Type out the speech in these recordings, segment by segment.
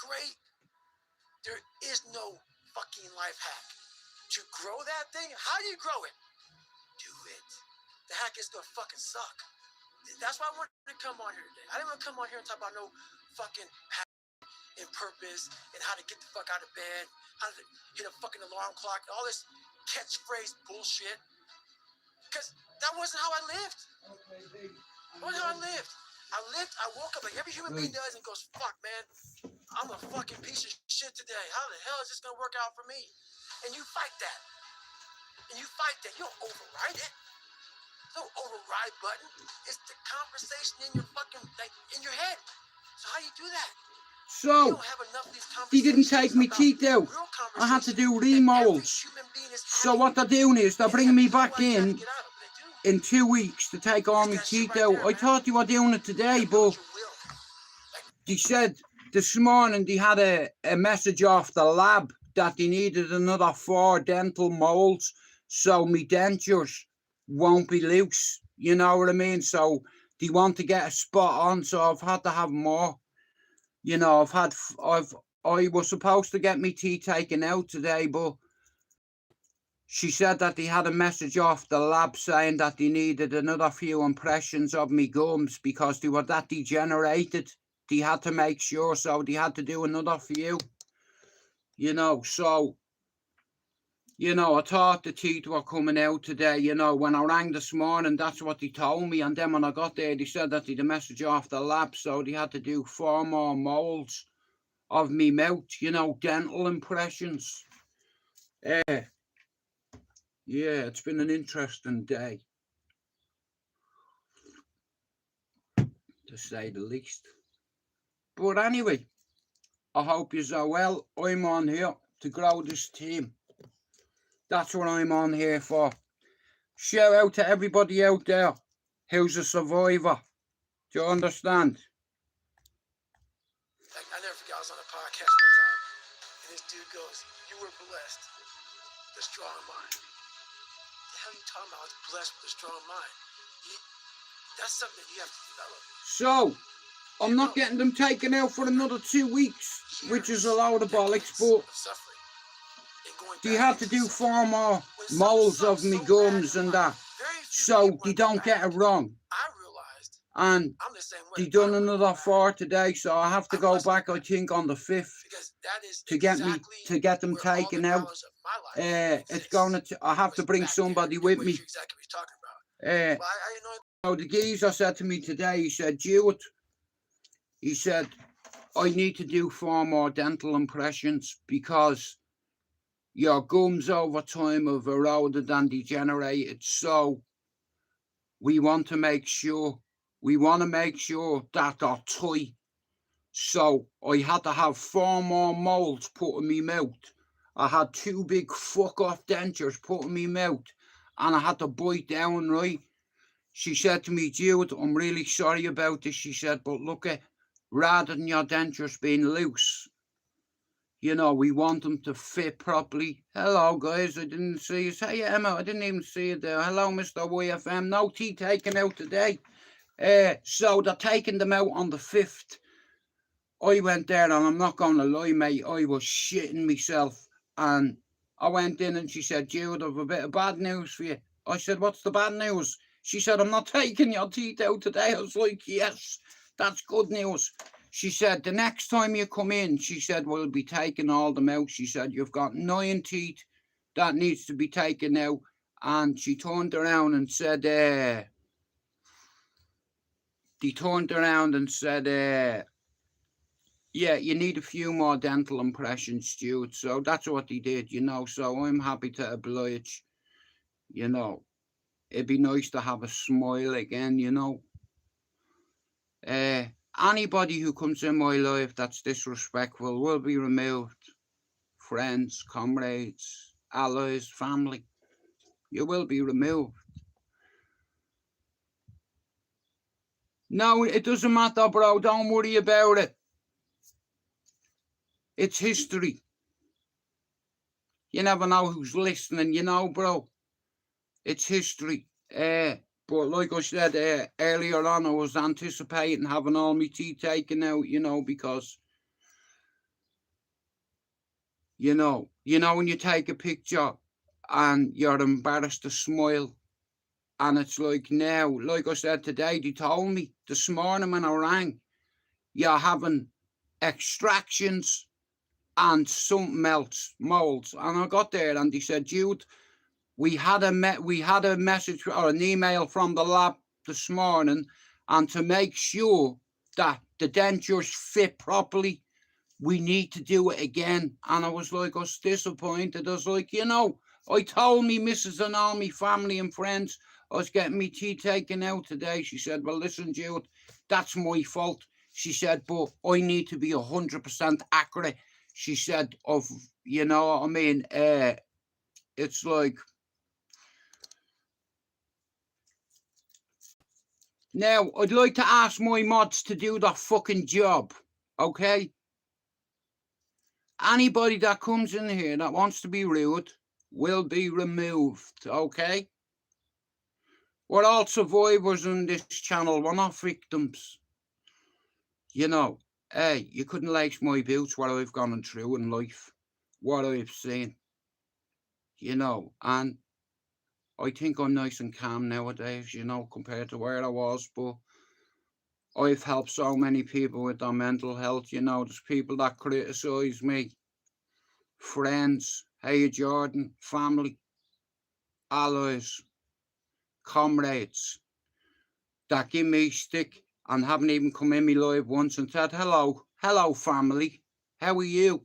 great. There is no fucking life hack. To grow that thing, how do you grow it? Do it. The hack is gonna fucking suck. That's why I wanted to come on here today. I didn't want to come on here and talk about no fucking hack and purpose and how to get the fuck out of bed, how to hit a fucking alarm clock, all this catchphrase bullshit. Because that wasn't how I lived. That wasn't how I lived. I woke up like every human being does and goes, fuck, man, I'm a fucking piece of shit today. How the hell is this gonna work out for me? And you fight that. And you fight that. You don't override it. No override button. It's the conversation in your fucking, like, in your head. So how do you do that? So, they didn't take me teeth out. I had to do remolds. So what they're doing is they're bringing me back in 2 weeks to take all my teeth out. I thought they were doing it today, but they said this morning they had a message off the lab that they needed another 4 dental molds, so my dentures won't be loose, you know what I mean? So they want to get a spot on, so I've had to have more. You know, I was supposed to get my teeth taken out today, but she said that they had a message off the lab saying that they needed another few impressions of me gums because they were that degenerated. They had to make sure, so they had to do another few. You know, so, you know, I thought the teeth were coming out today. You know, when I rang this morning, that's what they told me. And then when I got there, they said that they had a message off the lab, so they had to do 4 more molds of me mouth, you know, dental impressions. Yeah, it's been an interesting day, to say the least. But anyway, I hope you're so well. I'm on here to grow this team. That's what I'm on here for. Shout out to everybody out there who's a survivor. Do you understand? I never forget, I was on a podcast one time, and this dude goes, you were blessed with a strong mind. What the hell are you talking about? I was blessed with a strong mind. That's something that you have to develop. So, I'm not getting them taken out for another 2 weeks, which is a load of bollocks, but they had to do 4 more molds of me gums and that, so they don't get it wrong. And they done another 4 today, so I have to go back, I think, on the 5th to get them taken out. It's gonna. I have to bring somebody with me. So the geezer said to me today, he said, Jude, he said, I need to do 4 more dental impressions because your gums over time have eroded and degenerated. So we want to make sure that they're tight. So I had to have 4 more molds put in me mouth. I had 2 big fuck off dentures put in me mouth, and I had to bite down, right? She said to me, Jude, I'm really sorry about this. She said, but look at, rather than your dentures being loose, you know, we want them to fit properly. Hello, guys. I didn't see you. Hey, Emma, I didn't even see you there. Hello, Mr. YFM. No teeth taken out today. So they're taking them out on the 5th. I went there, and I'm not going to lie, mate, I was shitting myself. And I went in, and she said, Jude, I've a bit of bad news for you. I said, what's the bad news? She said, I'm not taking your teeth out today. I was like, yes, that's good news. She said, the next time you come in, she said, we'll be taking all them out. She said, you've got 9 teeth that needs to be taken out. And she turned around and said, they turned around and said, yeah, you need a few more dental impressions, Stuart. So that's what they did, you know. So I'm happy to oblige, you know. It'd be nice to have a smile again, you know. Anybody who comes in my life that's disrespectful will be removed. Friends, comrades, allies, family. You will be removed. No, it doesn't matter, bro. Don't worry about it. It's history. You never know who's listening, you know, bro. It's history. But like I said earlier on, I was anticipating having all my teeth taken out, you know, because You know, when you take a picture and you're embarrassed to smile. And it's like now, like I said today, they told me this morning when I rang, you're having extractions and something else, molds. And I got there and they said, Jude, we had a message or an email from the lab this morning, and to make sure that the dentures fit properly, we need to do it again. And I was like, I was disappointed. I was like, I told me missus and all my family and friends I was getting me teeth taken out today. She said, well, listen, Jude, that's my fault. She said, but I need to be 100% accurate. She said, you know what I mean? It's like, now I'd like to ask my mods to do their fucking job, okay? Anybody that comes in here that wants to be rude will be removed, okay? We're all survivors on this channel. We're not victims. Hey, you couldn't lace my boots what I've gone through in life, what I've seen, and I think I'm nice and calm nowadays, compared to where I was, but I've helped so many people with their mental health, there's people that criticise me, friends, hey Jordan, family, allies, comrades that give me stick and haven't even come in me live once and said, hello family, how are you?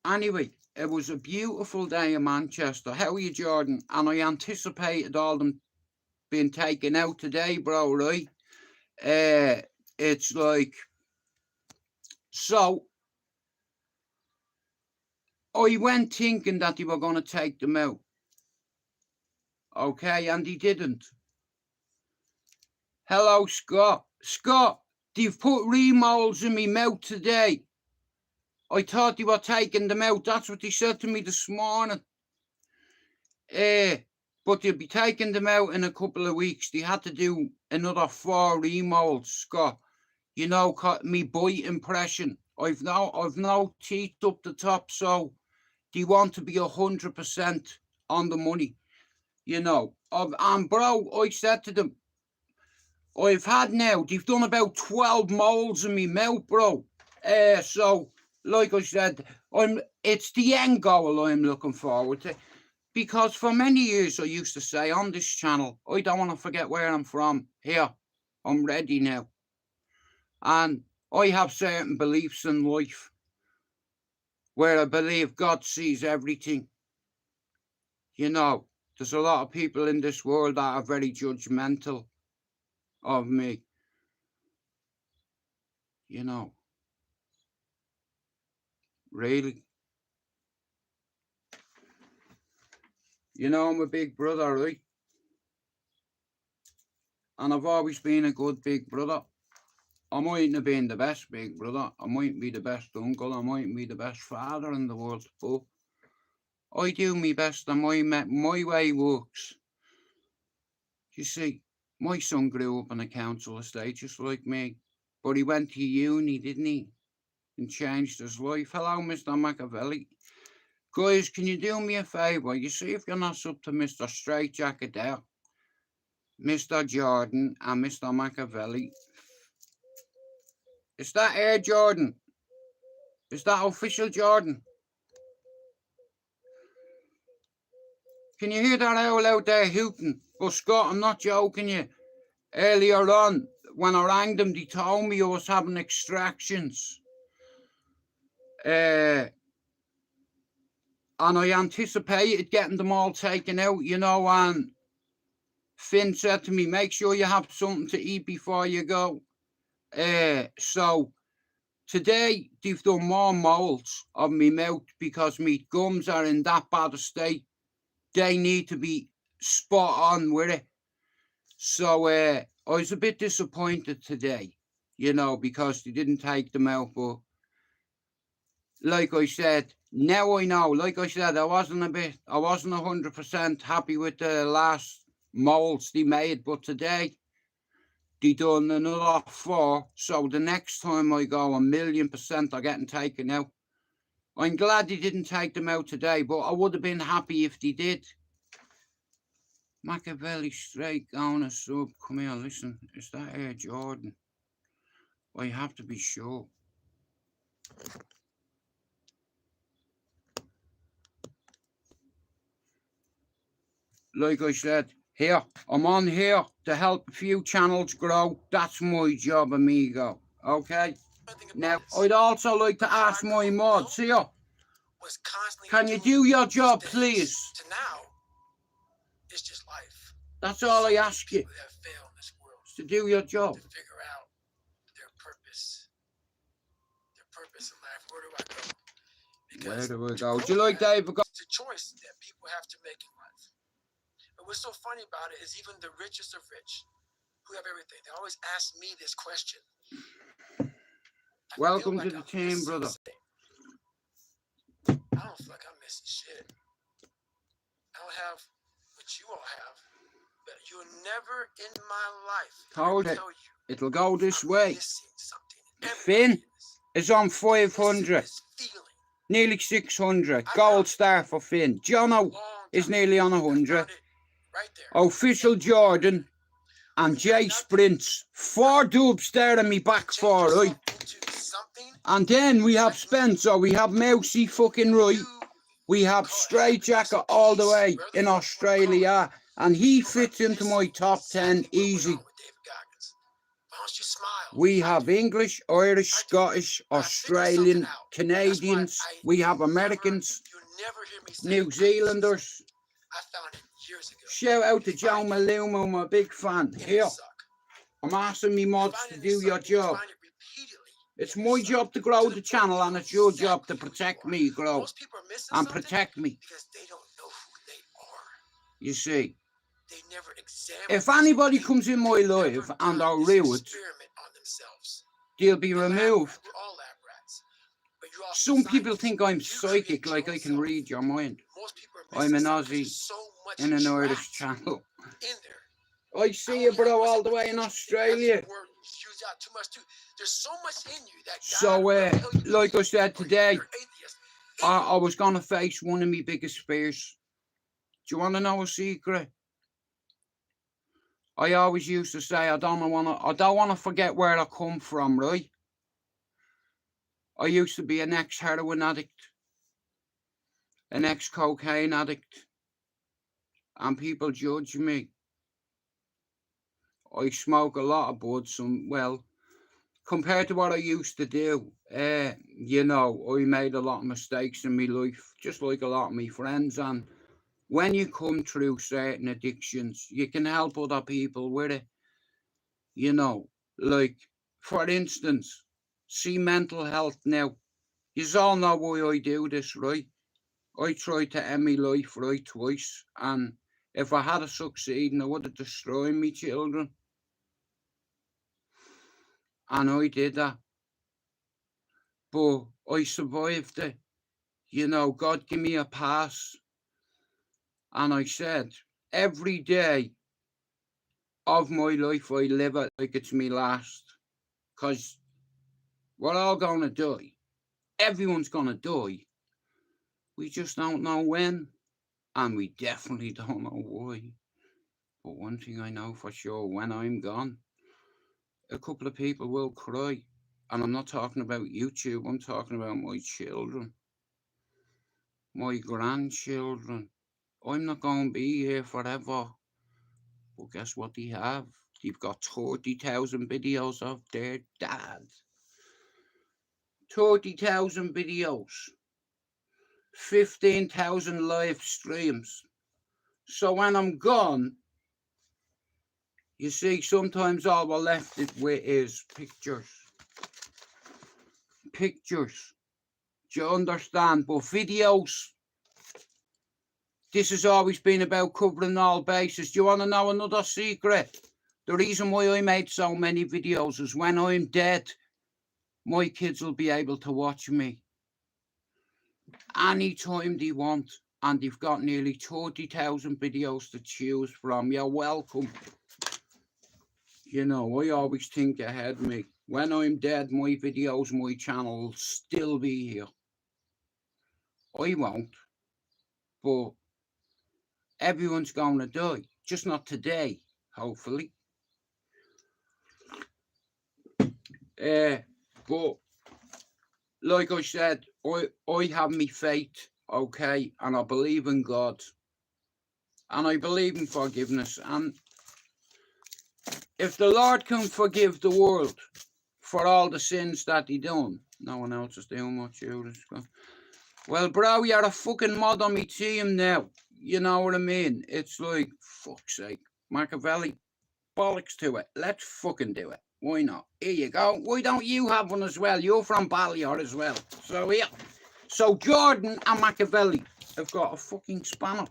Anyway, it was a beautiful day in Manchester. How are you, Jordan? And I anticipated all them being taken out today, bro, right? It's like, so I went thinking that they were going to take them out. Okay, and they didn't. Hello, Scott. Scott, they've put remolds in me mouth today. I thought they were taking them out. That's what they said to me this morning. But they'll be taking them out in a couple of weeks. They had to do another 4 remolds, Scott. Me bite impression. I've no teeth up the top, so they want to be 100% on the money. And bro, I said to them, they've done about 12 molds in me mouth, bro. So, like I said, it's the end goal I'm looking forward to. Because for many years I used to say on this channel, I don't want to forget where I'm from. Here, I'm ready now. And I have certain beliefs in life where I believe God sees everything. There's a lot of people in this world that are very judgmental of me. Really. I'm a big brother, right? And I've always been a good big brother. I mightn't have been the best big brother. I mightn't be the best uncle. I mightn't be the best father in the world. But I do my best and my way works. You see, my son grew up in a council estate just like me. But he went to uni, didn't he? And changed his life. Hello, Mr. Machiavelli. Guys, can you do me a favour? You see if you're not up to Mr. Straightjacket there, Mr. Jordan and Mr. Machiavelli. Is that Air Jordan? Is that official Jordan? Can you hear that owl out there hooting? But Scott, I'm not joking you. Earlier on, when I rang them, they told me I was having extractions. And I anticipated getting them all taken out, and Finn said to me, make sure you have something to eat before you go. So today they've done more molds of my mouth because my gums are in that bad a state. They need to be spot on with it. So I was a bit disappointed today, because they didn't take them out. But like I said, now I know. Like I said, I wasn't 100% happy with the last molds they made, but today they done another 4. So the next time I go, 1,000,000% are getting taken out. I'm glad they didn't take them out today, but I would have been happy if they did. Machiavelli straight going a sub. Come here, listen. Is that Air Jordan? I have to be sure. Like I said, here, I'm on here to help a few channels grow. That's my job, amigo. Okay? Now, I'd also like to ask my mods here. Can you do your job, please? To now, it's just life. That's all I ask you. That fail in this world To do your job. to figure out their purpose in life. Where do I go? Where do we go? Do you like David? It's a choice that people have to make in life. And what's so funny about it is even the richest of rich, who have everything, they always ask me this question. Welcome to the team, brother. I don't feel like I'm missing shit. I don't have what you all have. But you'll never in my life Told it. tell you It'll go this way. Something. Finn is on 500. Nearly 600. Gold star for Finn. Jono is nearly on 100. Official Jordan and Jay Sprints. 4 dubs there in me back 4, right? And then we have Spencer, we have Mousy fucking right, we have Straight Jacket all the way in Australia, and he fits into my top 10 easy. We have English, Irish, Scottish, Australian, Canadians, we have Americans, New Zealanders. Shout out to Joe Maluma, I'm a big fan. Here, I'm asking me mods to do your job. It's my job to grow the channel, and it's your job to protect me, grow, and protect me. You see, if anybody comes in my life and are rude, they'll be removed. Some people think I'm psychic, like I can read your mind. I'm an Aussie in an Irish channel. I see you, bro, all the way in Australia. So, like I said today, I was going to face one of my biggest fears. Do you want to know a secret? I always used to say I don't want to forget where I come from, right? I used to be an ex-heroin addict, an ex-cocaine addict, and people judge me. I smoke a lot of buds, well, compared to what I used to do, you know, I made a lot of mistakes in my life, just like a lot of my friends. And when you come through certain addictions, you can help other people with it. You know, like, for instance, see mental health now. You all know why I do this, right? I tried to end my life, right, twice. And if I had succeeded, I would have destroyed my children. And I did that. But I survived it. You know, God give me a pass. And I said, every day of my life, I live it like it's my last. Because we're all going to die. Everyone's going to die. We just don't know when. And we definitely don't know why. But one thing I know for sure, when I'm gone, a couple of people will cry. And I'm not talking about YouTube, I'm talking about my children, my grandchildren. I'm not going to be here forever. But guess what they have? They've got 30,000 videos of their dad. 30,000 videos. 15,000 live streams. So when I'm gone, you see, sometimes all we're left with is pictures. Pictures. Do you understand? But videos, this has always been about covering all bases. Do you want to know another secret? The reason why I made so many videos is when I'm dead, my kids will be able to watch me anytime they want. And they've got nearly 30,000 videos to choose from. You're welcome. You know, I always think ahead, me. When I'm dead, my videos, my channel will still be here. I won't, but everyone's going to die. Just not today, hopefully. But like I said, I have me faith, okay, and I believe in God, and I believe in forgiveness. And if the Lord can forgive the world for all the sins that he done, no one else is doing much. Well, bro, you're a fucking mod on me team now. You know what I mean? It's like, fuck's sake, Machiavelli, bollocks to it. Let's fucking do it. Why not? Here you go. Why don't you have one as well? You're from Balliol as well. So here. So Jordan and Machiavelli have got a fucking spanner.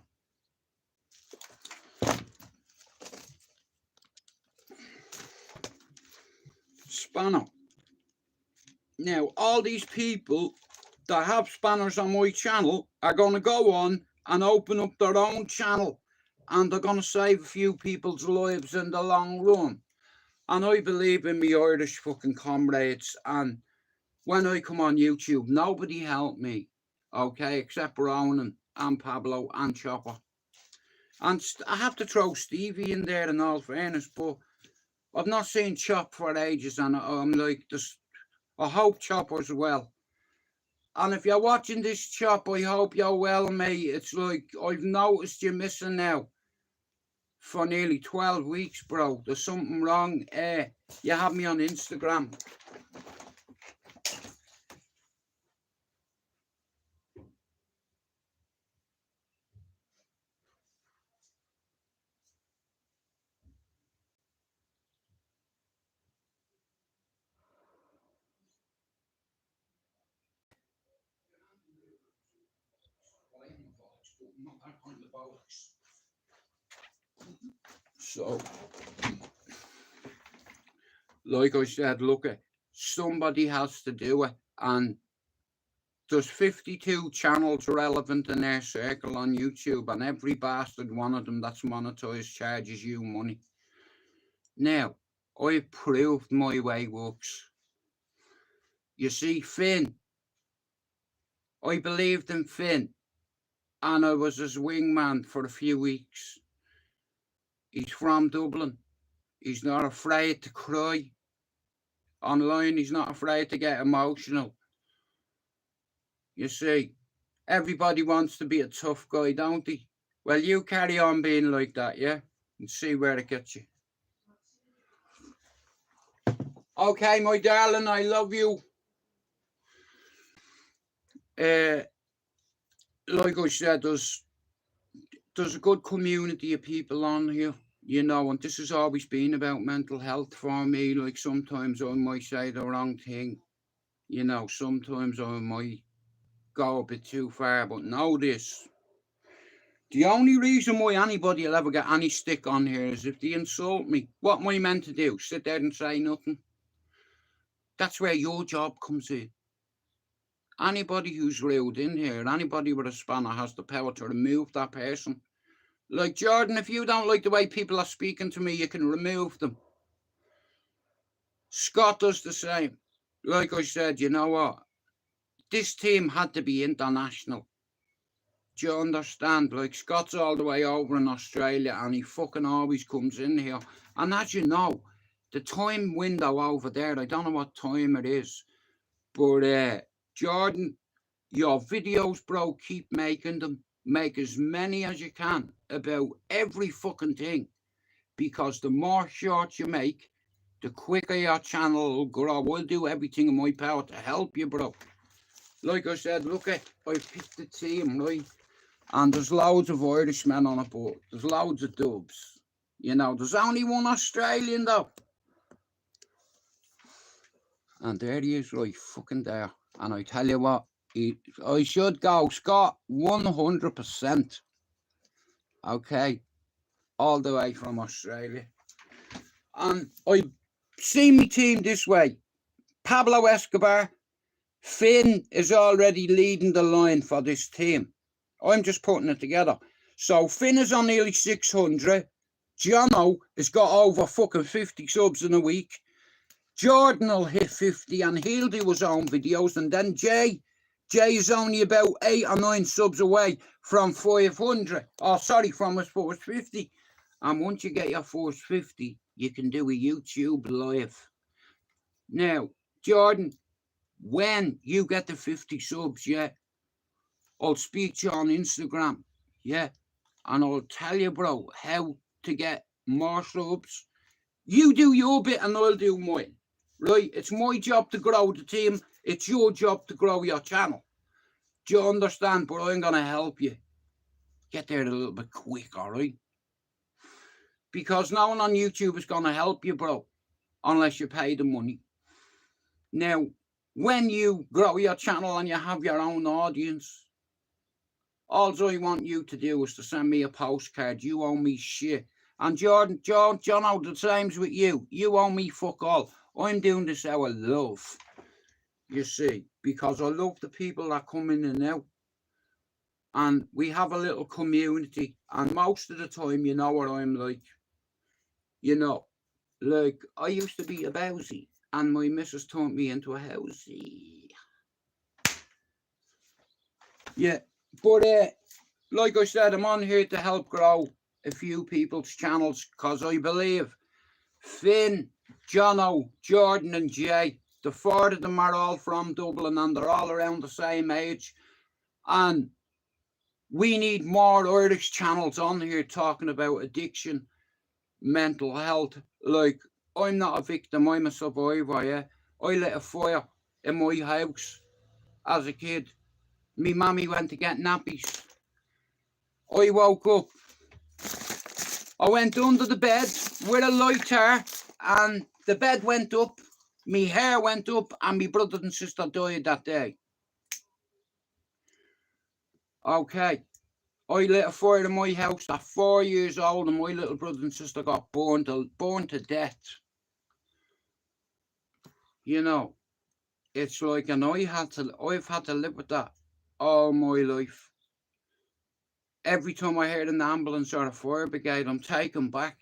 Spanner. Now, all these people that have spanners on my channel are going to go on and open up their own channel, and they're going to save a few people's lives in the long run. And I believe in me Irish fucking comrades, and when I come on YouTube, nobody helped me, okay, except Ronan and Pablo and Chopper. And I have to throw Stevie in there in all fairness, but I've not seen Chop for ages, and I'm like, I hope Chopper's well. And if you're watching this, Chop, I hope you're well, mate. It's like, I've noticed you're missing now for nearly 12 weeks, bro. There's something wrong. You have me on Instagram. So, like I said, look, somebody has to do it, and there's 52 channels relevant in their circle on YouTube, and every bastard one of them that's monetized charges you money. Now, I've proved my way works. You see, Finn, I believed in Finn, and I was his wingman for a few weeks. He's from Dublin. He's not afraid to cry. Online, he's not afraid to get emotional. You see, everybody wants to be a tough guy, don't they? Well, you carry on being like that, yeah? And see where it gets you. Okay, my darling, I love you. Like I said, there's a good community of people on here, you know, and this has always been about mental health for me. Like, sometimes I might say the wrong thing, you know, sometimes I might go a bit too far, but know this. The only reason why anybody will ever get any stick on here is if they insult me. What am I meant to do? Sit there and say nothing? That's where your job comes in. Anybody who's rude in here, anybody with a spanner has the power to remove that person. Like, Jordan, if you don't like the way people are speaking to me, you can remove them. Scott does the same. Like I said, you know what? This team had to be international. Do you understand? Like, Scott's all the way over in Australia, and he fucking always comes in here. And as you know, the time window over there, I don't know what time it is, but Jordan, your videos, bro, keep making them. Make as many as you can about every fucking thing, because the more shorts you make, the quicker your channel will grow. I'll do everything in my power to help you, bro. Like I said, look, I picked the team, right? And there's loads of Irishmen on it, but there's loads of dubs. You know, there's only one Australian, though. And there he is, right fucking there. And I tell you what, I should go Scott 100%. Okay, all the way from Australia. And I see me team this way. Pablo Escobar, Finn is already leading the line for this team. I'm just putting it together. So Finn is on nearly 600. Jono has got over fucking 50 subs in a week. Jordan will hit 50 and he'll do his own videos. And then Jay is only about 8 or 9 subs away from 500. Oh, sorry, from his first 50. And once you get your first 50, you can do a YouTube live. Now, Jordan, when you get the 50 subs, yeah, I'll speak to you on Instagram, yeah, and I'll tell you, bro, how to get more subs. You do your bit and I'll do mine, right? It's my job to grow the team. It's your job to grow your channel. Do you understand? But I'm going to help you get there a little bit quick, all right? Because no one on YouTube is going to help you, bro, unless you pay the money. Now, when you grow your channel and you have your own audience, all I want you to do is to send me a postcard. You owe me shit. And John, the same's with you. You owe me fuck all. I'm doing this out of love, you see, because I love the people that come in and out. And we have a little community. And most of the time, you know what I'm like. You know, like, I used to be a bowsy. And my missus turned me into a housey. Yeah, but like I said, I'm on here to help grow a few people's channels because I believe Finn, Jono, Jordan and Jay, the 4 of them are all from Dublin and they're all around the same age. And we need more Irish channels on here talking about addiction, mental health. Like, I'm not a victim, I'm a survivor, yeah. I lit a fire in my house as a kid. Me mammy went to get nappies. I woke up. I went under the bed with a lighter and the bed went up, me hair went up and my brother and sister died that day. Okay, I lit a fire in my house at 4 years old and my little brother and sister got burned to death. You know, it's like, and I've had to live with that all my life. Every time I hear an ambulance or a fire brigade, I'm taken back.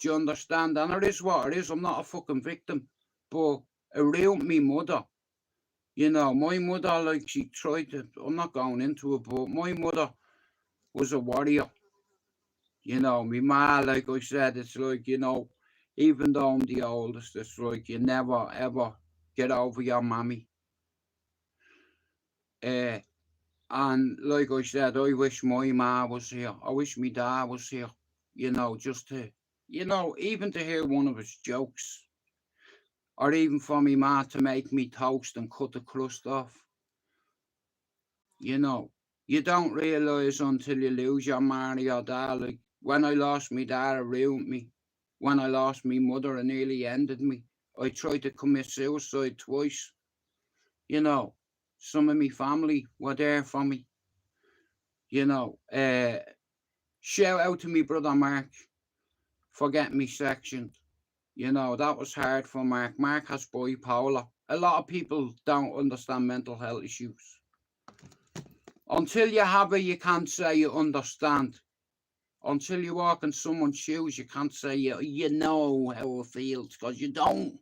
Do you understand? And it is what it is. I'm not a fucking victim. But around me mother, you know, my mother, like, she tried to, I'm not going into it, but my mother was a warrior. You know, my ma, like I said, it's like, you know, even though I'm the oldest, it's like you never, ever get over your mammy. And like I said, I wish my ma was here. I wish my dad was here, you know, just to, you know, even to hear one of his jokes. Or even for me ma to make me toast and cut the crust off. You know, you don't realise until you lose your ma or your dad. Like, when I lost my dad, it ruined me. When I lost my mother, it nearly ended me. I tried to commit suicide twice. You know, some of my family were there for me. You know, shout out to me brother Mark for getting me sectioned. You know, that was hard for Mark. Mark has bipolar. A lot of people don't understand mental health issues. Until you have it, you can't say you understand. Until you walk in someone's shoes, you can't say you know how it feels, because you don't.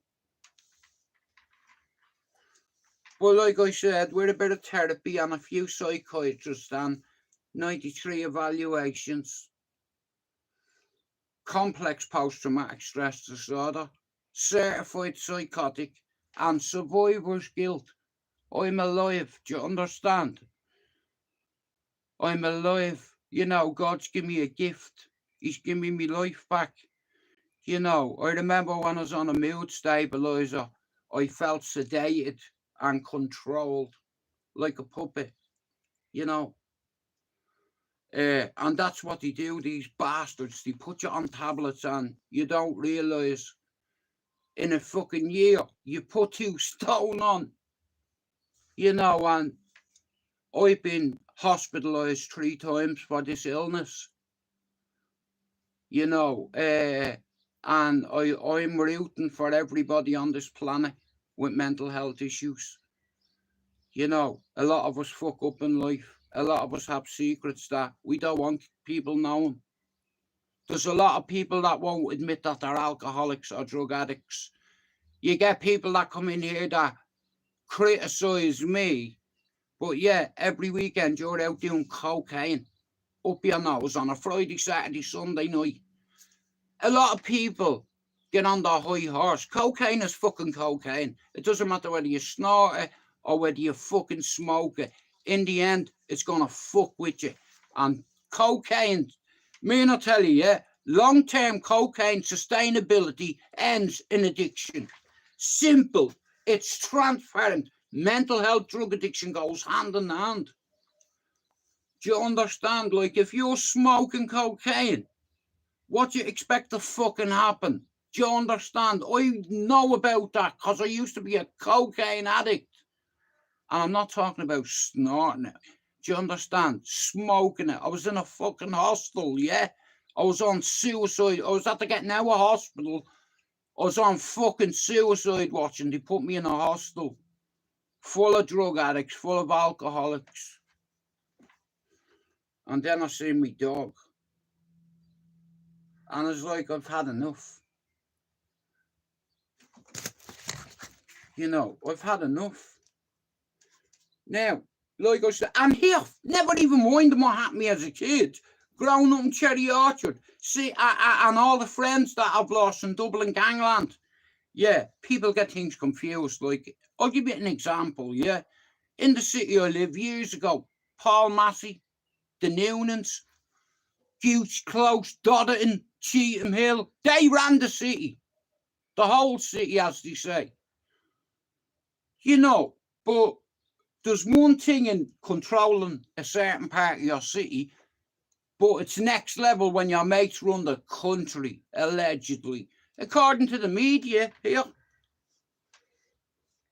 But like I said, with a bit of therapy and a few psychiatrists and 93 evaluations, complex post-traumatic stress disorder, certified psychotic, and survivor's guilt, I'm alive. Do you understand? I'm alive. You know, God's given me a gift. He's given me life back. You know, I remember when I was on a mood stabilizer, I felt sedated and controlled like a puppet, you know. And that's what they do, these bastards. They put you on tablets and you don't realise in a fucking year you put 2 stone on, you know. And I've been hospitalised 3 times for this illness, you know. And I'm rooting for everybody on this planet with mental health issues. You know, a lot of us fuck up in life. A lot of us have secrets that we don't want people knowing. There's a lot of people that won't admit that they're alcoholics or drug addicts. You get people that come in here that criticise me, but yeah, every weekend you're out doing cocaine up your nose on a Friday, Saturday, Sunday night. A lot of people get on the high horse. Cocaine is fucking cocaine. It doesn't matter whether you snort it or whether you fucking smoke it. In the end, it's gonna fuck with you. And cocaine, me I tell you, yeah, long-term cocaine sustainability ends in addiction. Simple. It's transparent. Mental health, drug addiction goes hand in hand. Do you understand? Like, if you're smoking cocaine, what do you expect to fucking happen? Do you understand? I know about that because I used to be a cocaine addict. And I'm not talking about snorting it. Do you understand? Smoking it. I was in a fucking hostel, yeah? I was on suicide. I was at to getting out of hospital. I was on fucking suicide watch and they put me in a hostel full of drug addicts, full of alcoholics. And then I seen my dog. And it's like, I've had enough. You know, I've had enough. Now, like I said, and here, never even minded what happened to me as a kid. Growing up in Cherry Orchard. See, and all the friends that I've lost in Dublin gangland. Yeah, people get things confused. Like, I'll give you an example, yeah? In the city I lived years ago, Paul Massey, the Noonans, Gooch Close, Dodderton, Cheetham Hill, they ran the city. The whole city, as they say. You know, but there's one thing in controlling a certain part of your city, but it's next level when your mates run the country, allegedly. According to the media here.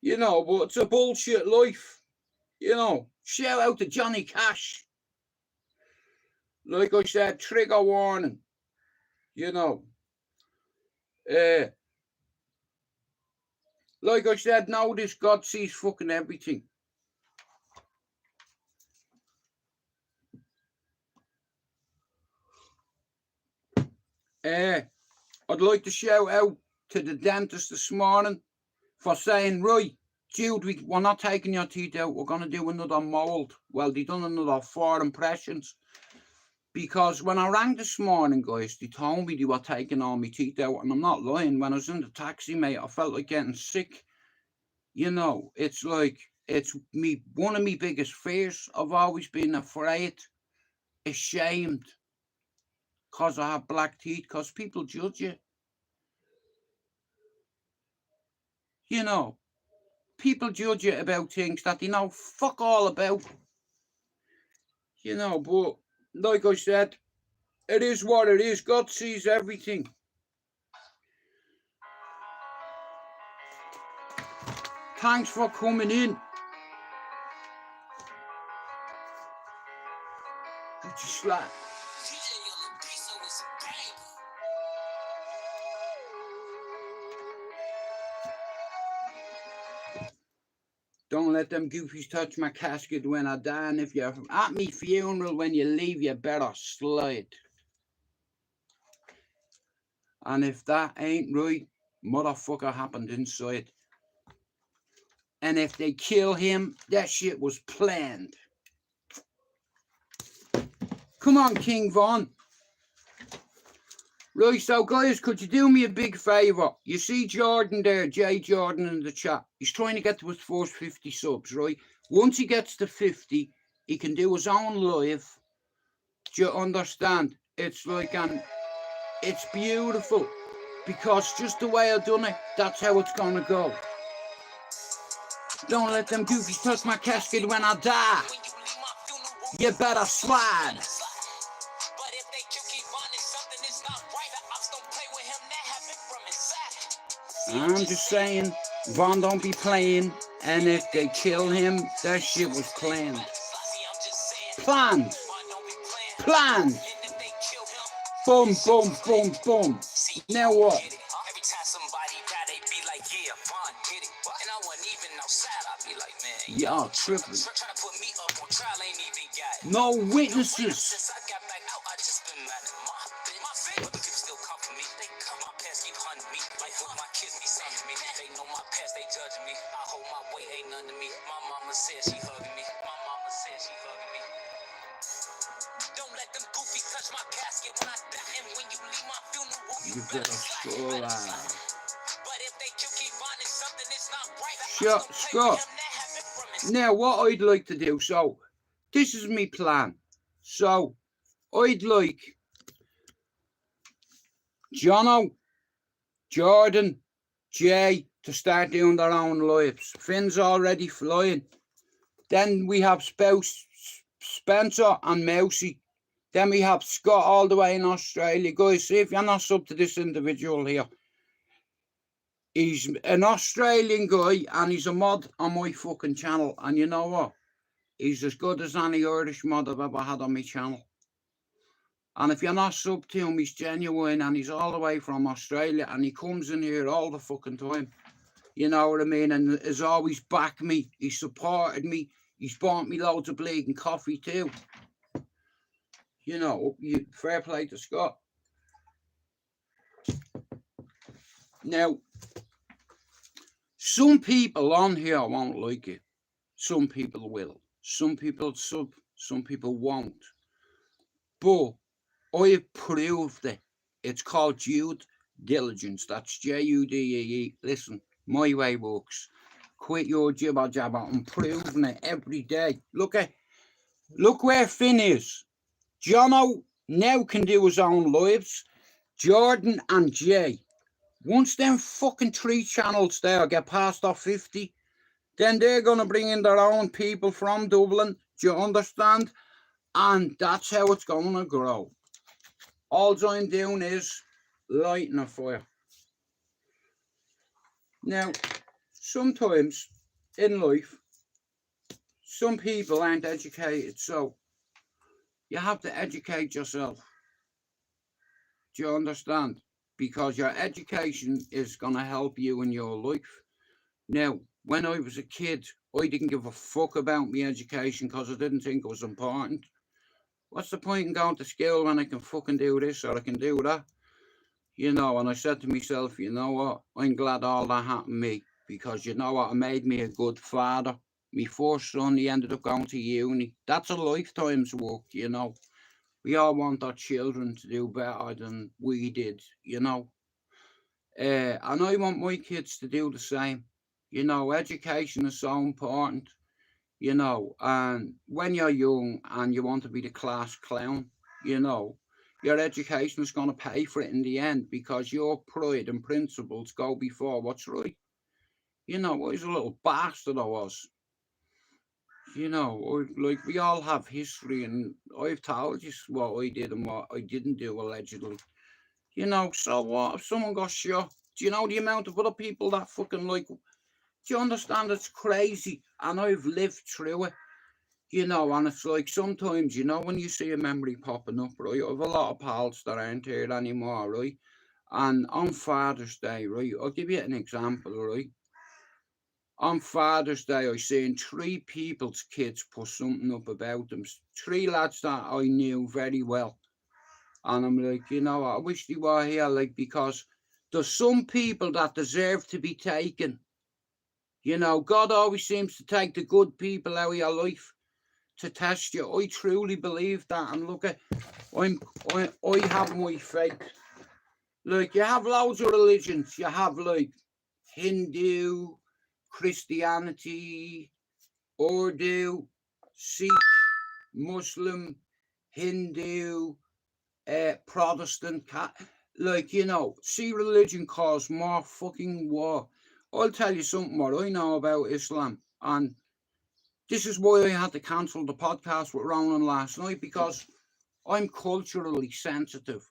You know, but it's a bullshit life. You know, shout out to Johnny Cash. Like I said, trigger warning. You know. Like I said, notice God sees fucking everything. I'd like to shout out to the dentist this morning for saying, right, Jude, we're not taking your teeth out. We're going to do another mould. Well, they done another 4 impressions. Because when I rang this morning, guys, they told me they were taking all my teeth out. And I'm not lying. When I was in the taxi, mate, I felt like getting sick. You know, it's like, it's me. One of my biggest fears. I've always been afraid, ashamed, because I have black teeth, because people judge you. You know, people judge you about things that they know fuck all about. You know, but like I said, it is what it is. God sees everything. Thanks for coming in. Just like, don't let them goofies touch my casket when I die. And if you're at me funeral when you leave, you better slide. And if that ain't right, motherfucker happened inside. And if they kill him, that shit was planned. Come on, King Von. Right, so guys, could you do me a big favour? You see Jordan there, Jay Jordan in the chat. He's trying to get to his first 50 subs, right? Once he gets to 50, he can do his own live. Do you understand? It's like, it's beautiful. Because just the way I've done it, that's how it's gonna go. Don't let them goofies touch my casket when I die. You better slide. I'm just saying, Von don't be playing, and if they kill him, that shit was planned. Planned. Planned. Boom, boom, boom, boom. Now what? Y'all tripping. No witnesses. kids be something to me. They know my past, they judging me. I hold my weight, ain't none to me. My mama said she hugging me. My mama said she hugging me. Don't let them goofies touch my casket when I die. And when you leave my funeral, you better slide. But if they keep finding something that's not right, Shut, Scott. Now, what I'd like to do, so this is my plan. So I'd like Jono, Jordan, Jay to start doing their own lives. Finn's already flying. Then we have Spencer and Mousy. Then we have Scott all the way in Australia. Guys, see if you're not sub to this individual here. He's an Australian guy and he's a mod on my fucking channel. And you know what? He's as good as any Irish mod I've ever had on my channel. And if you're not sub to him, he's genuine and he's all the way from Australia and he comes in here all the fucking time. You know what I mean? And has always backed me. He's supported me. He's bought me loads of bleeding coffee too. You know, fair play to Scott. Now, some people on here won't like it. Some people will. Some people sub. Some people won't. But I have proved it. It's called due diligence. That's Judee. Listen, my way works. Quit your jibber jabber. I'm proving it every day. Look where Finn is. Jono now can do his own lives. Jordan and Jay. Once them fucking 3 channels there get past our 50, then they're going to bring in their own people from Dublin. Do you understand? And that's how it's going to grow. All I'm doing is lighting a fire. Now, sometimes in life, some people aren't educated, so you have to educate yourself. Do you understand? Because your education is going to help you in your life. Now, when I was a kid, I didn't give a fuck about my education because I didn't think it was important. What's the point in going to school when I can fucking do this or I can do that? You know, and I said to myself, you know what? I'm glad all that happened to me because you know what? It made me a good father. My first son, he ended up going to uni. That's a lifetime's work, you know. We all want our children to do better than we did, you know. And I want my kids to do the same. You know, education is so important, you know, and when you're young and you want to be the class clown, you know, your education is going to pay for it in the end because your pride and principles go before what's right. You know, I was a little bastard, I was. You know, like we all have history, and I've told you what I did and what I didn't do, allegedly. You know, so what? If someone got shot, do you know the amount of other people that fucking like? Do you understand? It's crazy, and I've lived through it. You know, and it's like sometimes, you know, when you see a memory popping up, right? I have a lot of pals that aren't here anymore, right? And on Father's Day, right? I'll give you an example, right? On Father's Day, I seen 3 people's kids put something up about them. 3 lads that I knew very well. And I'm like, you know, I wish they were here, like, because there's some people that deserve to be taken. You know, God always seems to take the good people out of your life to test you. I truly believe that. And look, I have my faith. Like, you have loads of religions. You have, like, Hindu, Christianity, Urdu, Sikh, Muslim, Hindu, Protestant, like, you know, see religion cause more fucking war. I'll tell you something what I know about Islam, and this is why I had to cancel the podcast with Ronan last night, because I'm culturally sensitive.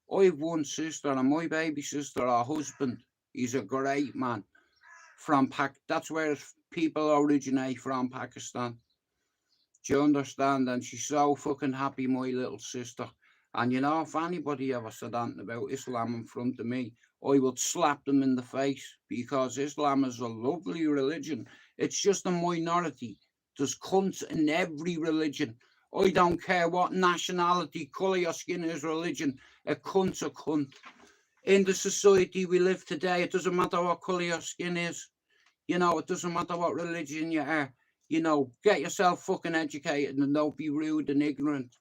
I have one sister, and my baby sister, her husband, he's a great man from that's where people originate from, Pakistan. Do you understand? And she's so fucking happy, my little sister. And you know, if anybody ever said anything about Islam in front of me, I would slap them in the face, because Islam is a lovely religion. It's just a minority. There's cunts in every religion. I don't care what nationality, colour your skin is, religion. A cunt's a cunt. in the society we live today. It doesn't matter what colour your skin is. You know, it doesn't matter what religion you are. You know, get yourself fucking educated and don't be rude and ignorant.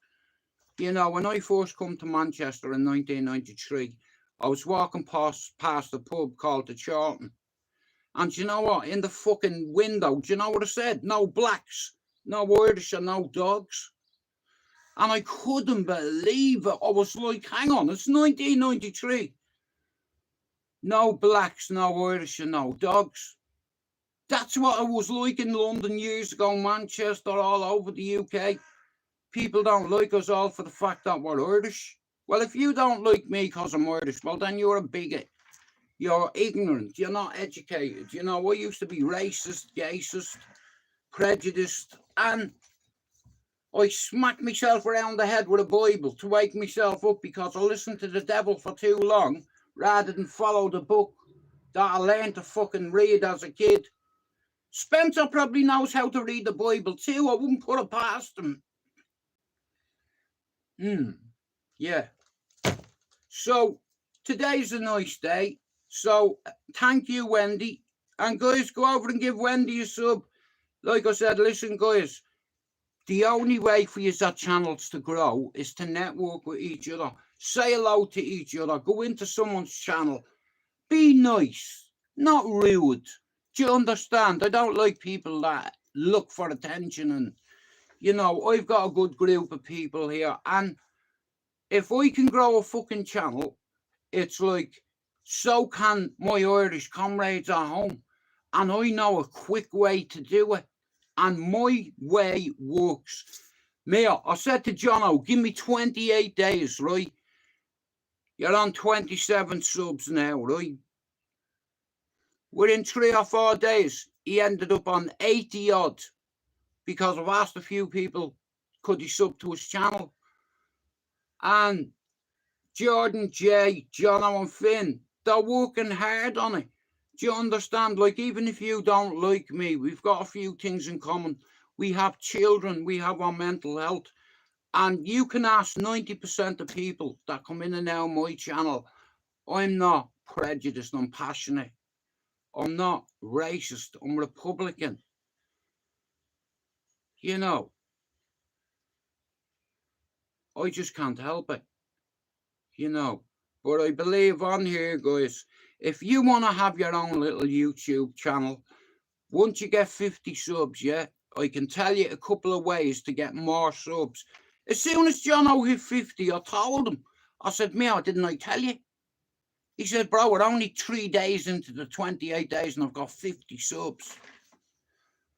You know, when I first come to Manchester in 1993, I was walking past a pub called the Charlton. And do you know what? In the fucking window, do you know what it said? No blacks, no Irish, and no dogs. And I couldn't believe it. I was like, hang on, it's 1993. No blacks, no Irish, and no dogs. That's what it was like in London years ago, Manchester, all over the UK. People don't like us all for the fact that we're Irish. Well, if you don't like me because I'm Irish, well, then you're a bigot. You're ignorant. You're not educated. You know, I used to be racist, gayist, prejudiced, and I smacked myself around the head with a Bible to wake myself up because I listened to the devil for too long rather than follow the book that I learned to fucking read as a kid. Spencer probably knows how to read the Bible too. I wouldn't put it past him. Yeah. So today's a nice day. So thank you, Wendy. And guys, go over and give Wendy a sub. Like I said, listen, guys, the only way for your channels to grow is to network with each other. Say hello to each other. Go into someone's channel. Be nice, not rude. Do you understand? I don't like people that look for attention. And, you know, I've got a good group of people here. And if I can grow a fucking channel, it's like, so can my Irish comrades at home. And I know a quick way to do it. And my way works. Mia, I said to Jono, give me 28 days, right? You're on 27 subs now, right? Within 3 or 4 days, he ended up on 80 odd because I've asked a few people, could he sub to his channel? And Jordan, Jay, Jono and Finn, they're working hard on it. Do you understand? Like, even if you don't like me, we've got a few things in common. We have children, we have our mental health. And you can ask 90% of people that come in and out of my channel, I'm not prejudiced, I'm passionate. I'm not racist, I'm Republican. You know, I just can't help it. You know, but I believe on here, guys, if you want to have your own little YouTube channel, once you get 50 subs, yeah, I can tell you a couple of ways to get more subs. As soon as Jono hit 50, I told him. I said, Meow, didn't I tell you? He said, bro, we're only 3 days into the 28 days and I've got 50 subs.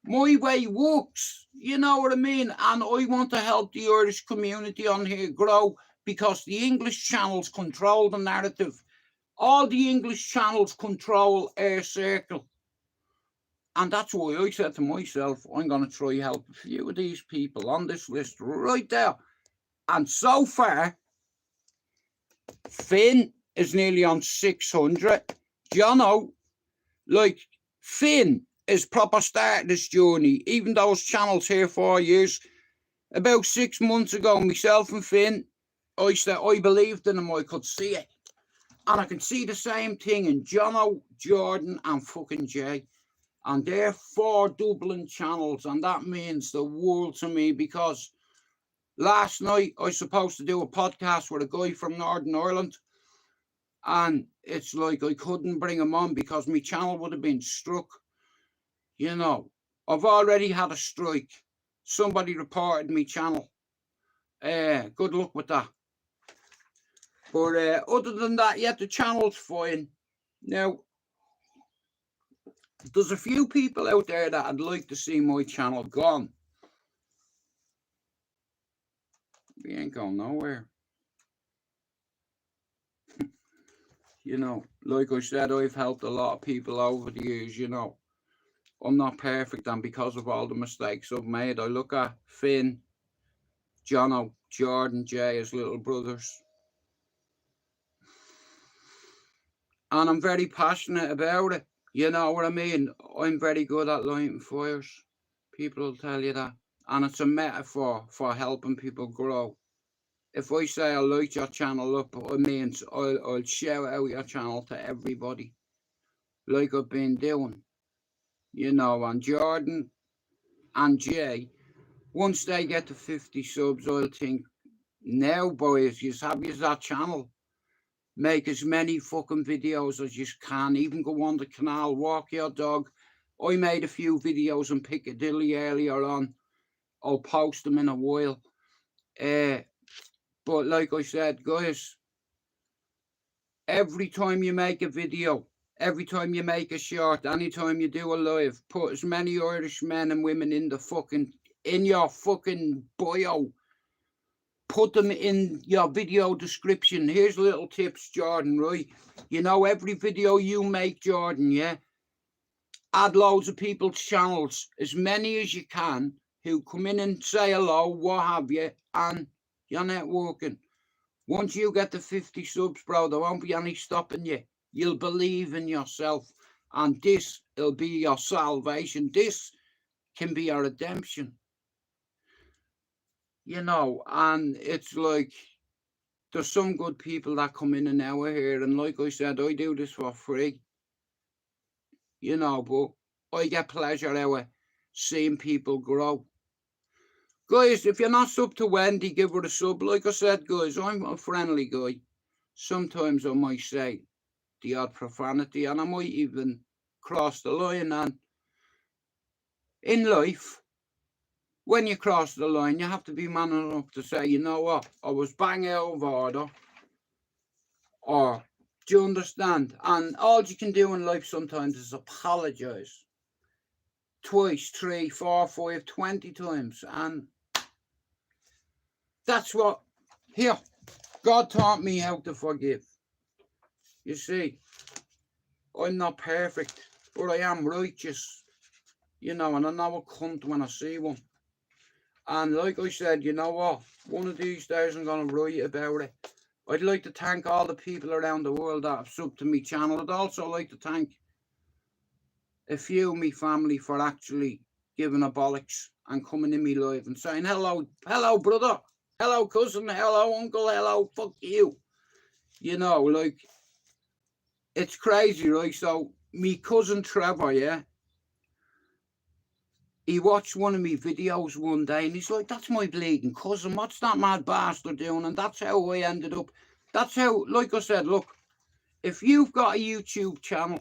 My way works, you know what I mean? And I want to help the Irish community on here grow because the English channels control the narrative. All the English channels control our circle. And that's why I said to myself, I'm going to try help a few of these people on this list right there. And so far, Finn is nearly on 600. Jono, like, Finn is proper starting this journey, even though his channel's here 4 years. About 6 months ago, myself and Finn, I said I believed in him, I could see it. And I can see the same thing in Jono, Jordan, and fucking Jay. And they're 4 Dublin channels, and that means the world to me because last night I was supposed to do a podcast with a guy from Northern Ireland, and it's like I couldn't bring him on because my channel would have been struck. You know, I've already had a strike. Somebody reported me channel. Good luck with that. But other than that, yeah, the channel's fine. Now, there's a few people out there that I'd like to see my channel gone. We ain't going nowhere. You know, like I said, I've helped a lot of people over the years, you know. I'm not perfect, and because of all the mistakes I've made, I look at Finn, Jono, Jordan, Jay as little brothers. And I'm very passionate about it. You know what I mean? I'm very good at lighting fires. People will tell you that. And it's a metaphor for helping people grow. if I say I light your channel up, it means I'll shout out your channel to everybody, like I've been doing, you know. And Jordan and Jay, once they get to 50 subs, I'll think, now boys, you have that channel. Make as many fucking videos as you can. Even go on the canal, walk your dog. I made a few videos on Piccadilly earlier on. I'll post them in a while. But like I said, guys, every time you make a video, every time you make a short, anytime you do a live, put as many Irish men and women in your fucking bio. Put them in your video description. Here's little tips, Jordan, right? You know, every video you make, Jordan, yeah? Add loads of people's channels, as many as you can, who come in and say hello, what have you, and you're networking. Once you get to 50 subs, bro, there won't be any stopping you. You'll believe in yourself, and this will be your salvation. This can be your redemption. You know, and it's like, there's some good people that come in an hour here, and like I said, I do this for free. You know, but I get pleasure out of seeing people grow. Guys, if you're not sub to Wendy, give her a sub. Like I said, guys, I'm a friendly guy. Sometimes I might say the odd profanity, and I might even cross the line. And in life, when you cross the line, you have to be man enough to say, you know what, I was bang out of order. Or, do you understand? And all you can do in life sometimes is apologise. Twice, 3, 4, 5, 20 times. And that's what, here, God taught me how to forgive. You see, I'm not perfect, but I am righteous. You know, and I know a cunt when I see one. And like I said, you know what? One of these days I'm going to write about it. I'd like to thank all the people around the world that have subbed to my channel. I'd also like to thank a few of my family for actually giving a bollocks and coming in me live and saying, hello, brother, hello, cousin, hello, uncle, hello, fuck you. You know, like, it's crazy, right? So, me cousin Trevor, yeah, he watched one of me videos one day and he's like, that's my bleeding cousin, what's that mad bastard doing? And that's how I ended up. That's how, like I said, look, if you've got a YouTube channel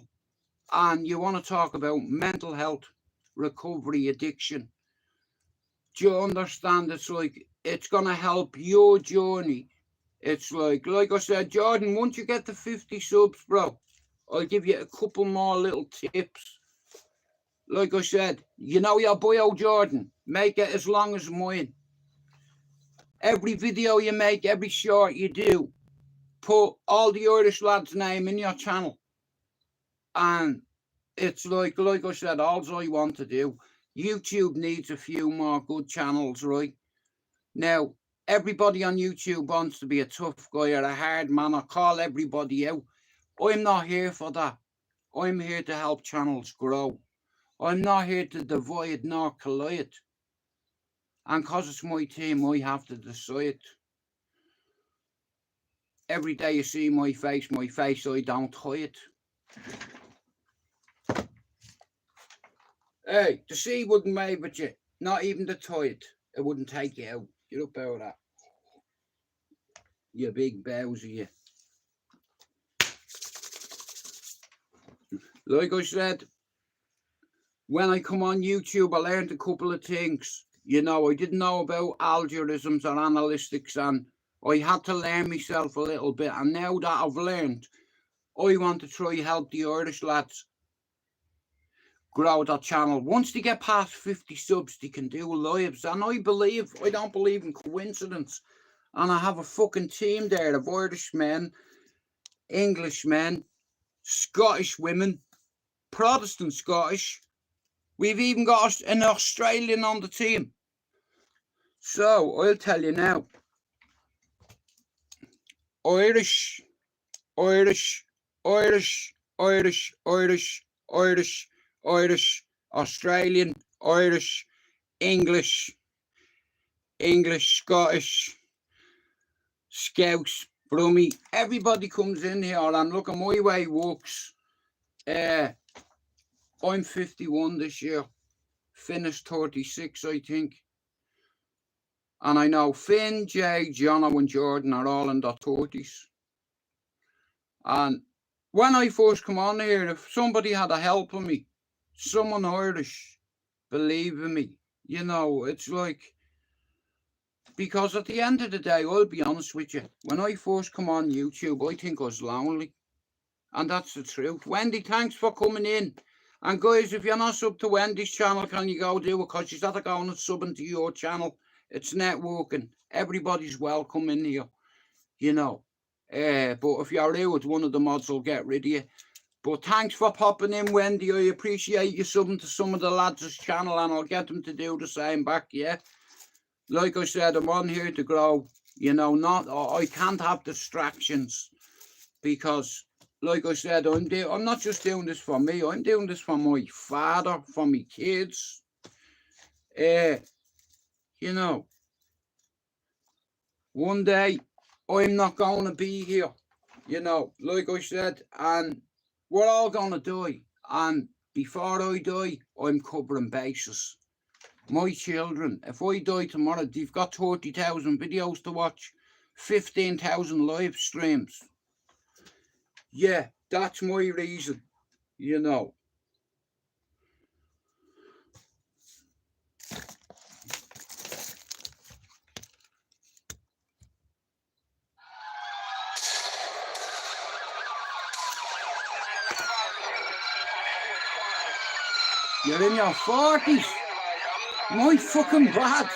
and you want to talk about mental health, recovery, addiction, do you understand? It's like, it's going to help your journey. It's like I said, Jordan, once you get to 50 subs, bro, I'll give you a couple more little tips. Like I said, you know your bio, Jordan, make it as long as mine. Every video you make, every short you do, put all the Irish lads' name in your channel. And it's like I said, all I want to do. YouTube needs a few more good channels, right? Now, everybody on YouTube wants to be a tough guy or a hard man or call everybody out. I'm not here for that. I'm here to help channels grow. I'm not here to divide nor collide. And because it's my team, I have to decide. Every day you see my face, I don't hide. Hey, the sea wouldn't wave at you. Not even the tide. It wouldn't take you out. Get up out of that. You big bowser, you. Like I said, when I come on YouTube, I learned a couple of things. You know, I didn't know about algorithms or analytics, and I had to learn myself a little bit. And now that I've learned, I want to try help the Irish lads grow their channel. Once they get past 50 subs, they can do lives. And I don't believe in coincidence. And I have a fucking team there of Irish men, English men, Scottish women, Protestant Scottish. We've even got an Australian on the team. So, I'll tell you now. Irish, Irish, Irish, Irish, Irish, Irish, Irish, Australian, Irish, English, Scottish, Scouts, Brummy, everybody comes in here, and look at my way works. I'm 51 this year, finished 36, I think. And I know Finn, Jay, Jono and Jordan are all in their 30s. And when I first come on here, if somebody had a help of me, someone Irish, believe in me, you know, it's like, because at the end of the day, I'll be honest with you, when I first come on YouTube, I think I was lonely. And that's the truth. Wendy, thanks for coming in. And guys, if you're not sub to Wendy's channel, can you go do it? Because she's had to go and sub into your channel. It's networking. Everybody's welcome in here, you know. But if you're rude, one of the mods will get rid of you. But thanks for popping in, Wendy. I appreciate you subbing to some of the lads' channel, and I'll get them to do the same back, yeah? Like I said, I'm on here to grow, you know, I can't have distractions, because, like I said, I'm not just doing this for me, I'm doing this for my father, for my kids. You know, one day I'm not going to be here, you know, like I said, and we're all going to die. And before I die, I'm covering bases. My children, if I die tomorrow, they've got 30,000 videos to watch, 15,000 live streams. Yeah, that's my reason, you know. You're in your 40s. My fucking bad.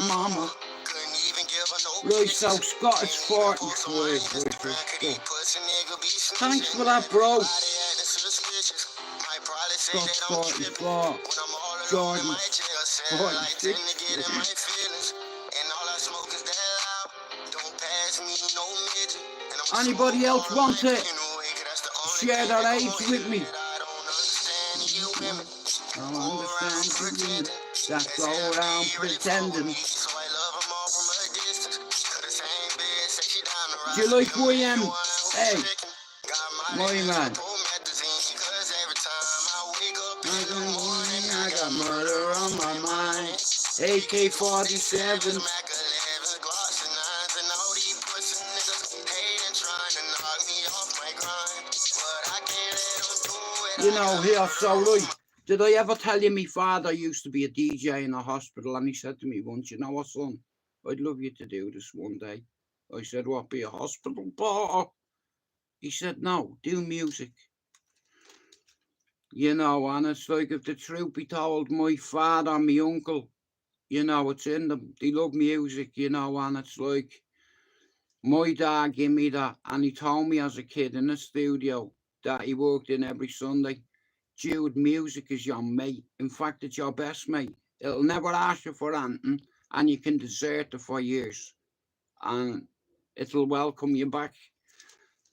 Mama. Right, so Scott is 45. Thanks for that, bro. Scott's 44. Jordan's 46. Anybody else want to share their age with me? I understand the women that go around pretending. Do you like YM? Hey, my man. I got murder on my mind. AK-47. You know, here, so right. Did I ever tell you my father used to be a DJ in a hospital, and he said to me once, you know what, son, I'd love you to do this one day. I said, what, be a hospital porter? He said, no, do music. You know, and it's like, if the truth be told, my father and my uncle, you know, it's in them. They love music, you know, and it's like, my dad gave me that, and he told me as a kid in the studio that he worked in every Sunday, Jude, music is your mate. In fact, it's your best mate. It'll never ask you for anything, and you can desert it for years, and it'll welcome you back.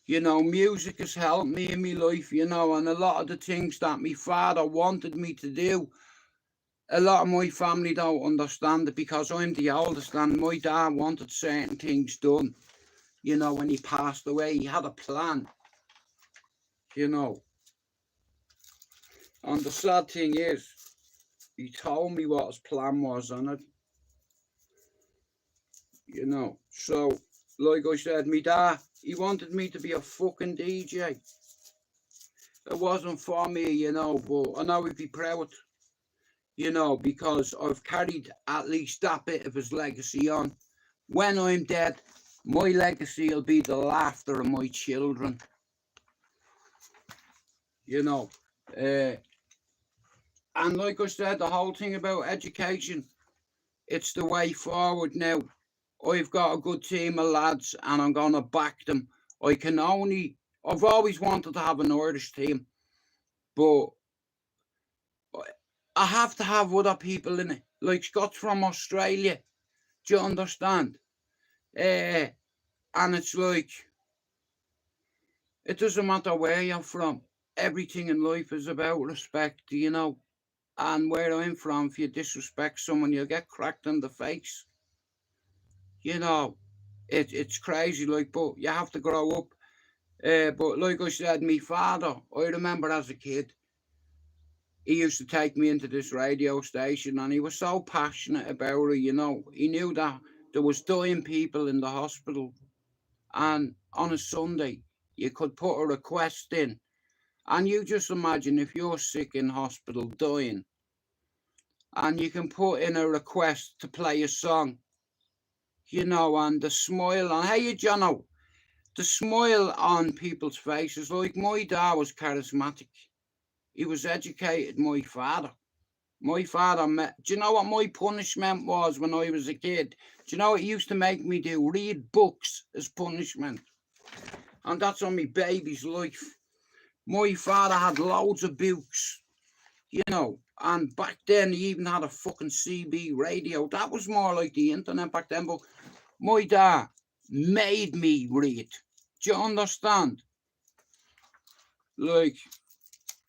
You know, music has helped me in my life, you know, and a lot of the things that my father wanted me to do, a lot of my family don't understand it, because I'm the oldest, and my dad wanted certain things done. You know, when he passed away, he had a plan, you know. And the sad thing is, he told me what his plan was on it. You know, so, like I said, my dad, he wanted me to be a fucking DJ. It wasn't for me, you know, but I know he'd be proud, you know, because I've carried at least that bit of his legacy on. When I'm dead, my legacy will be the laughter of my children. you know. And like I said, the whole thing about education, it's the way forward now. I've got a good team of lads and I'm going to back them. I've always wanted to have an Irish team, but I have to have other people in it, like Scots from Australia. Do you understand? And it's like, it doesn't matter where you're from. Everything in life is about respect, you know. And where I'm from, if you disrespect someone, you'll get cracked in the face. You know, it's crazy, like, but you have to grow up. But like I said, my father, I remember as a kid, he used to take me into this radio station and he was so passionate about it, you know. He knew that there was dying people in the hospital, and on a Sunday you could put a request in, and you just imagine if you're sick in hospital dying and you can put in a request to play a song, you know, and the smile on, hey, Jono, the smile on people's faces. Like, my dad was charismatic. He was educated, my father. My father met, do you know what my punishment was when I was a kid? Do you know what he used to make me do? Read books as punishment. And that's on my baby's life. My father had loads of books, you know, and back then he even had a fucking CB radio. That was more like the internet back then, but my dad made me read. Do you understand? Like,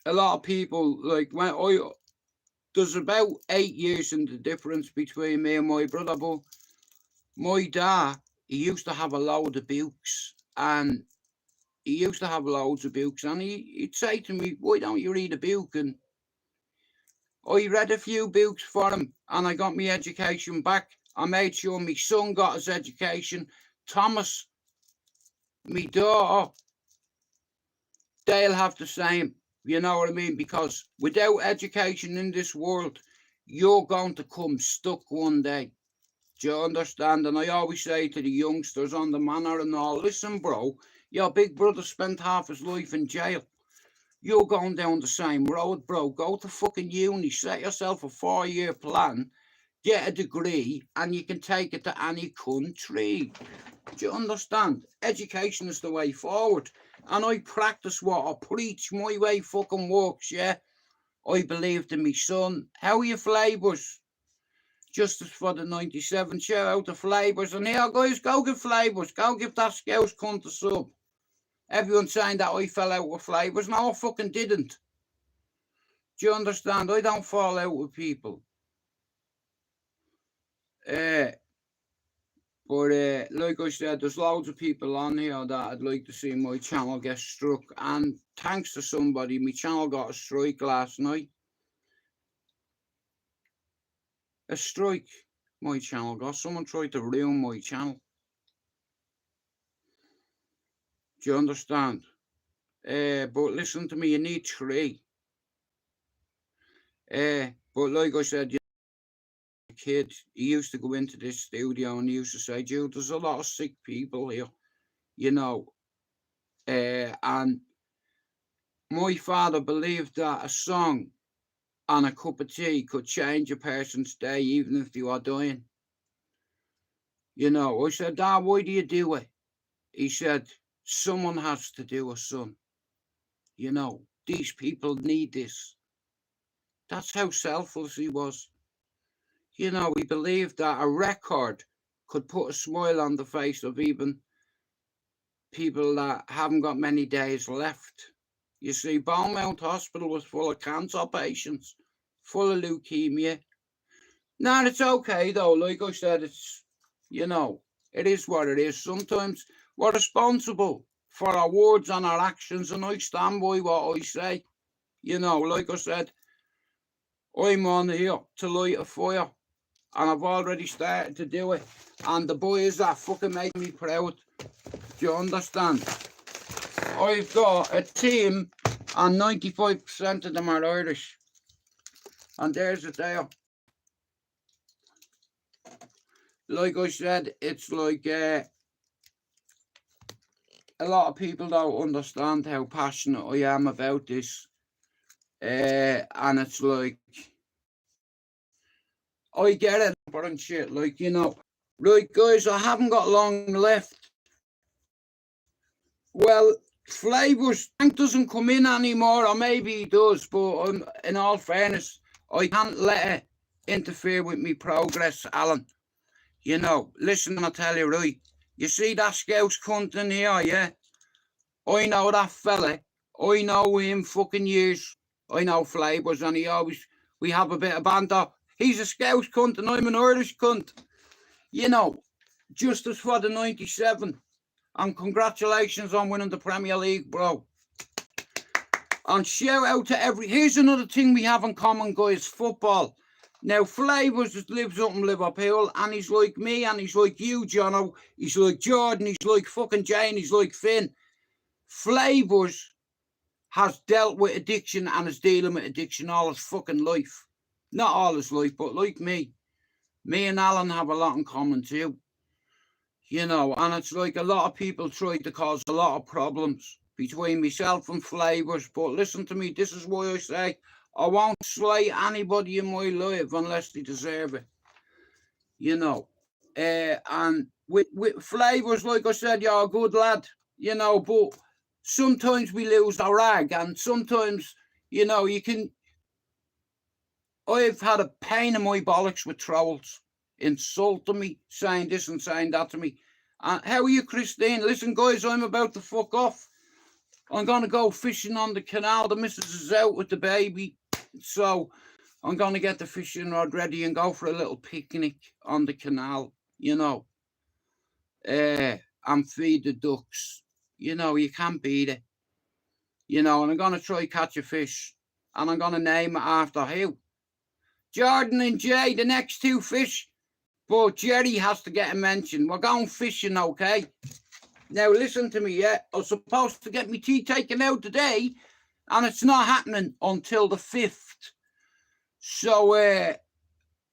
a lot of people, like, there's about 8 years in the difference between me and my brother, but my dad, he used to have a load of books, and he'd say to me, why don't you read a book? And I read a few books for him, and I got my education back. I made sure my son got his education. Thomas, my daughter, they'll have the same. You know what I mean? Because without education in this world, you're going to come stuck one day. Do you understand? And I always say to the youngsters on the manor and all, listen, bro, your big brother spent half his life in jail. You're going down the same road, bro. Go to fucking uni, set yourself a 4-year plan, get a degree, and you can take it to any country. Do you understand? Education is the way forward. And I practice what I preach. My way fucking works, yeah? I believed in me son. How are your flavours? Justice for the 97. Shout out to Flavours. And here, guys, go give Flavours. Go give that Scouse cunt a sub. Everyone's saying that I fell out with Flavours. No, I fucking didn't. Do you understand? I don't fall out with people. But like I said, there's loads of people on here that I'd like to see my channel get struck. And thanks to somebody, my channel got a strike last night. A strike, my channel got. Someone tried to ruin my channel. Do you understand? But listen to me, you need 3. But like I said, kid, he used to go into this studio and he used to say, Jude, there's a lot of sick people here, you know. And my father believed that a song and a cup of tea could change a person's day, even if they were dying. You know, I said, Dad, why do you do it? He said, someone has to do it, son. You know, these people need this. That's how selfless he was. You know, he believed that a record could put a smile on the face of even people that haven't got many days left. You see, Beaumont Hospital was full of cancer patients, full of leukemia. Now, it's okay, though. Like I said, it's, you know, it is what it is. Sometimes we're responsible for our words and our actions, and I stand by what I say. You know, like I said, I'm on here to light a fire, and I've already started to do it. And the boys that fucking make me proud. Do you understand? I've got a team, and 95% of them are Irish. And there's it there. Like I said, it's like a lot of people don't understand how passionate I am about this. And it's like, I get it, but and shit, like, you know. Right, guys, I haven't got long left. Well, Flavours, Tank doesn't come in anymore, or maybe he does, but in all fairness, I can't let it interfere with me progress, Alan. You know, listen, I'll tell you, right, you see that Scouse cunt in here, yeah? I know that fella. I know him fucking years. I know Flavours, and we have a bit of banter. He's a Scouse cunt, and I'm an Irish cunt. You know, justice for the 97. And congratulations on winning the Premier League, bro. And shout out to here's another thing we have in common, guys, football. Now, Flavours lives up in Liverpool, and he's like me, and he's like you, Jono. He's like Jordan, he's like fucking Jane, he's like Finn. Flavours has dealt with addiction and is dealing with addiction all his fucking life. Not all his life, but like me. Me and Alan have a lot in common too. You know, and it's like a lot of people try to cause a lot of problems between myself and Flavours. But listen to me, this is why I say I won't slay anybody in my life unless they deserve it. You know, and with Flavours, like I said, you're a good lad, you know, but sometimes we lose our rag, and sometimes, you know, I've had a pain in my bollocks with trolls insulting me, saying this and saying that to me. How are you, Christine? Listen, guys, I'm about to fuck off. I'm going to go fishing on the canal. The missus is out with the baby, so I'm going to get the fishing rod ready and go for a little picnic on the canal, you know, and feed the ducks. You know, you can't beat it. You know, and I'm going to try catch a fish, and I'm going to name it after who? Jordan and Jay, the next two fish. But Jerry has to get a mention. We're going fishing, okay? Now, listen to me, yeah? I was supposed to get my teeth taken out today, and it's not happening until the 5th. So, I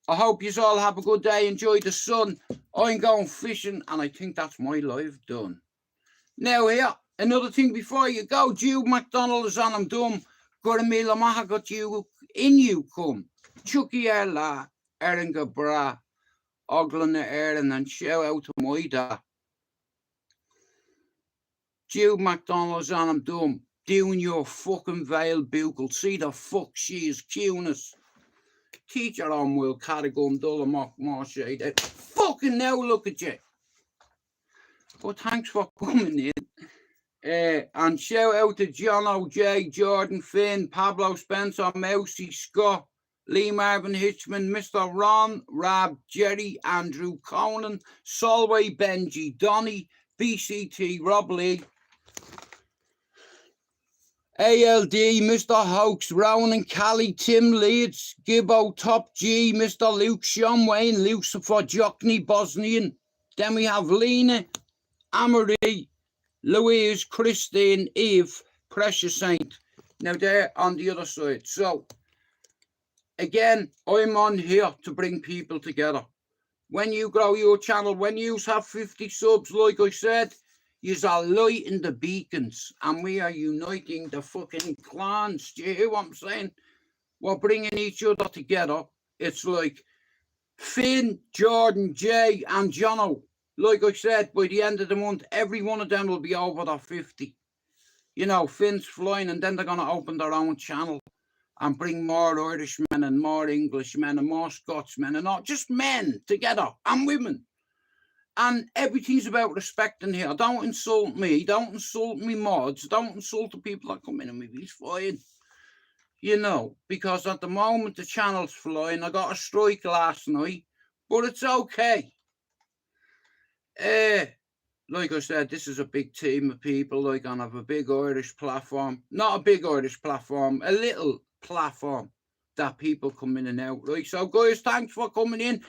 hope you all have a good day. Enjoy the sun. I'm going fishing, and I think that's my life done. Now, here, another thing before you go. Jude McDonald is on him dumb. Guramila Maha got you in you come. Chucky Erla, Eringa Bra. Oglan the Erin, and shout out to my dad. Jude McDonald's on him dumb. Doing your fucking veil bugle. See the fuck she is cuteness. Teacher on will Carrigan Dullamock Marshade. Fucking now look at you. But thanks for coming in. And shout out to John O.J., Jordan Finn, Pablo Spencer, Mousy Scott, Lee Marvin Hitchman, Mr. Ron, Rab, Jerry, Andrew Conan, Solway, Benji, Donny, BCT, Rob Lee, ALD, Mr. Hoax, Ronan, Callie, Tim Leeds, Gibbo, Top G, Mr. Luke, Sean Wayne, Lucifer, Jockney, Bosnian. Then we have Lena, Amory, Louise, Christine, Eve, Precious Saint. Now they're on the other side. So, again, I'm on here to bring people together. When you grow your channel, when you have 50 subs, like I said, you are lighting the beacons, and we are uniting the fucking clans. Do you hear what I'm saying? We're bringing each other together. It's like Finn, Jordan, Jay, and Jono. Like I said, by the end of the month, every one of them will be over their 50. You know, Finn's flying, and then they're going to open their own channel and bring more Irishmen and more Englishmen and more Scotsmen and not just men together and women. And everything's about respecting here. Don't insult me. Don't insult me mods. Don't insult the people that come in and maybe he's flying. You know, because at the moment the channel's flying. I got a strike last night, but it's okay. Like I said, this is a big team of people. Like, I have a big Irish platform. Not a big Irish platform, a little platform that people come in and out. Right, so guys, thanks for coming in.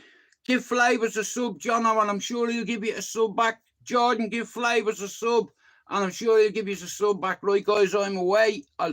Give Flavours a sub, Jono, and I'm sure he'll give you a sub back. Jordan, give Flavours a sub, and I'm sure he'll give you a sub back. Right, guys, I'm away. I'll